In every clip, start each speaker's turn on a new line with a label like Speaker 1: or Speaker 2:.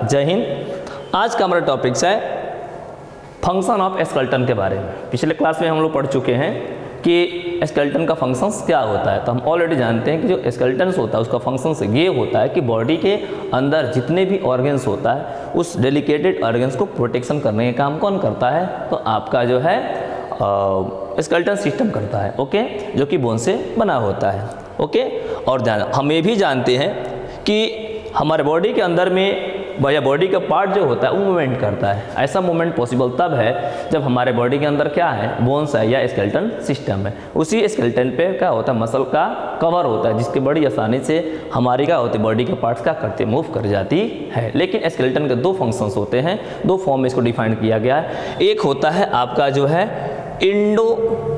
Speaker 1: जय हिंद। आज का हमारा टॉपिक्स है फंक्शन ऑफ स्केलेटन के बारे में। पिछले क्लास में हम लोग पढ़ चुके हैं कि स्केलेटन का फंक्शंस क्या होता है। तो हम ऑलरेडी जानते हैं कि जो स्केलेटन्स होता है उसका फंक्शंस ये होता है कि बॉडी के अंदर जितने भी ऑर्गन्स होता है उस डेलिकेटेड ऑर्गन्स को प्रोटेक्शन करने का काम कौन करता है, तो आपका जो है स्केलेटन सिस्टम करता है। ओके, जो कि बोन से बना होता है। ओके, और हम ये भी जानते हैं कि हमारे बॉडी के अंदर में या बॉडी का पार्ट जो होता है वो मूवमेंट करता है। ऐसा मूवमेंट पॉसिबल तब है जब हमारे बॉडी के अंदर क्या है, बोन्स है या स्केलेटन सिस्टम है। उसी स्केलेटन पे क्या होता है, मसल का कवर होता है, जिसके बड़ी आसानी से हमारी क्या होती है, बॉडी के पार्ट्स क्या करते मूव कर जाती है। लेकिन स्केलेटन के दो फंक्शंस होते हैं, दो फॉर्म में इसको डिफाइन किया गया है। एक होता है आपका जो है इंडो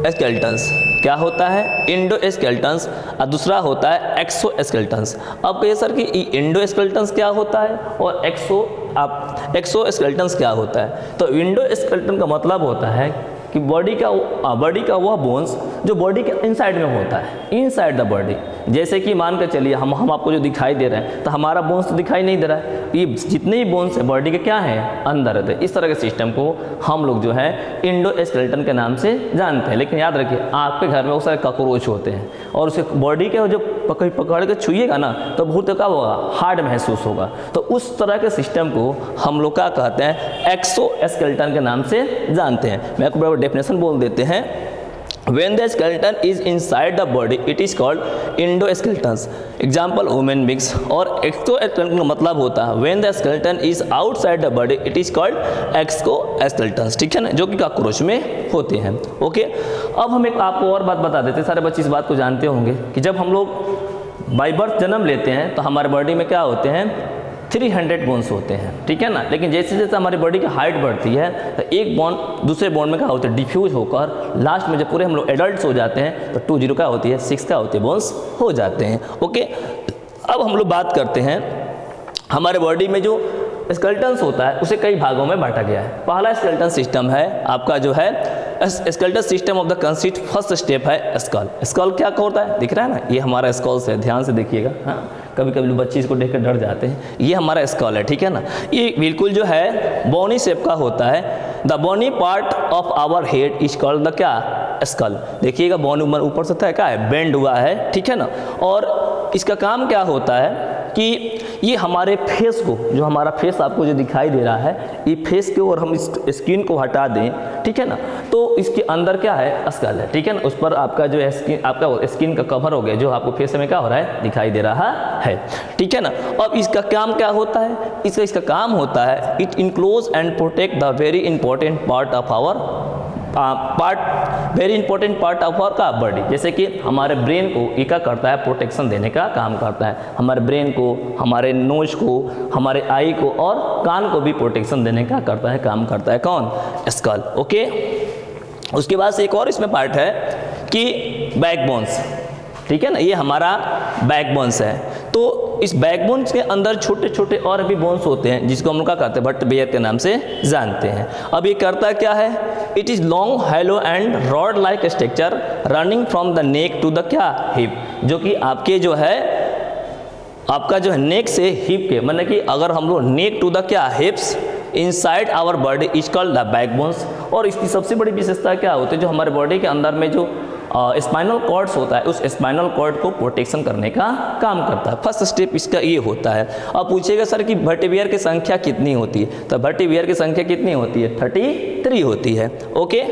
Speaker 1: स्केलेटन्स, क्या होता है इंडो स्केलेटन्स, और दूसरा होता है एक्सो स्केलेटन्स। अब कहिए सर कि इंडो स्केलेटन्स क्या होता है और एक्सो स्केलेटन्स क्या होता है। तो इंडो स्केलेटन का मतलब होता है कि बॉडी का वह बोन्स जो बॉडी के इनसाइड में होता है, इनसाइड द बॉडी। जैसे कि मान कर चलिए हम आपको जो दिखाई दे रहे हैं, तो हमारा बोन्स तो दिखाई नहीं दे रहा है, ये जितने भी बोन्स है बॉडी के क्या है, अंदर रहते हैं। इस तरह के सिस्टम को हम लोग जो है इंडो स्केलेटन के नाम से जानते हैं। लेकिन याद रखिए, आपके घर में बहुत सारे कॉकरोच होते हैं और उसके बॉडी के जो पकड़ के छुइएगा ना तो बहुत क्या होगा, हार्ड महसूस होगा। तो उस तरह के सिस्टम को हम लोग क्या कहते हैं, एक्सो स्केलेटन के नाम से जानते हैं। मैं आपको डेफिनेशन बोल देते हैं। When the skeleton is inside the body, it is called endoskeletons. Example, human beings। और exoskeleton का मतलब होता है when the skeleton is outside the body, it is called exoskeletons। ठीक है ना, जो कि कॉकरोच में होते हैं। ओके, अब हम एक आपको और बात बता देते हैं, सारे बच्चे इस बात को जानते होंगे कि जब हम लोग बाय बर्थ जन्म लेते हैं तो हमारे बॉडी में क्या होते हैं, 300 बोन्स होते हैं। ठीक है ना, लेकिन जैसे जैसे हमारी बॉडी की हाइट बढ़ती है तो एक बोन दूसरे बोन में क्या होता है, डिफ्यूज होकर लास्ट में जब पूरे हम लोग एडल्ट्स हो जाते हैं तो 20 क्या होती है, 6 क्या होती है, बोन्स हो जाते हैं। ओके, अब हम लोग बात करते हैं हमारे बॉडी में जो स्केलेटन्स होता है उसे कई भागों में बांटा गया है। पहला स्केलेटन सिस्टम है आपका जो है skeleton system of the consist. First step है स्कल। स्कल क्या होता है, दिख रहा है ना, ये हमारा स्कल है, ध्यान से देखिएगा। हाँ, कभी कभी बच्चे इसको देख कर डर जाते हैं। ये हमारा स्कल है, ठीक है ना। ये बिल्कुल जो है बोनी शेप का होता है। The bony part of our head is called the क्या, स्कल। देखिएगा बोन ऊपर से था क्या है, बेंड हुआ है, ठीक है ना। और इसका काम क्या होता है कि ये हमारे फेस को, जो हमारा फेस आपको जो दिखाई दे रहा है, ये फेस के और हम इस स्किन को हटा दें, ठीक है ना, तो इसके अंदर क्या है, स्कल है, ठीक है ना। उस पर आपका जो है स्किन, आपका स्किन का कवर हो गया, जो आपको फेस में क्या हो रहा है, दिखाई दे रहा है, ठीक है ना। अब इसका काम क्या होता है, इसका काम होता है it inclose and protect the very important part of our very important part of our का बॉडी। जैसे कि हमारे ब्रेन को ये क्या करता है, प्रोटेक्शन देने का काम करता है। हमारे ब्रेन को, हमारे नोज को, हमारे आई को और कान को भी प्रोटेक्शन देने का करता है, काम करता है कौन, स्कल। ओके, उसके बाद से एक और इसमें पार्ट है कि बैकबोन्स, ठीक है ना, ये हमारा बैकबोन्स है। तो इस बैकबोन्स के अंदर छोटे छोटे और भी बोन्स होते हैं जिसको हम लोग क्या कहते हैं, वर्टेब्रा के नाम से जानते हैं। अब ये करता क्या है, it is long hollow and rod like structure running from the neck to the क्या, हिप। जो कि आपके जो है आपका जो है नेक से हिप के, मतलब कि अगर हम लोग नेक टू द क्या, hips inside our body is called the backbones. और इसकी सबसे बड़ी विशेषता क्या होती है, जो हमारे बॉडी के अंदर में जो स्पाइनल कॉर्ड्स होता है, उस स्पाइनल कॉर्ड को प्रोटेक्शन करने का काम करता है। फर्स्ट स्टेप इसका ये होता है। अब पूछिएगा सर कि वर्टेब्रा की संख्या कितनी होती है, तो वर्टेब्रा की संख्या कितनी होती है, 33 होती है। ओके,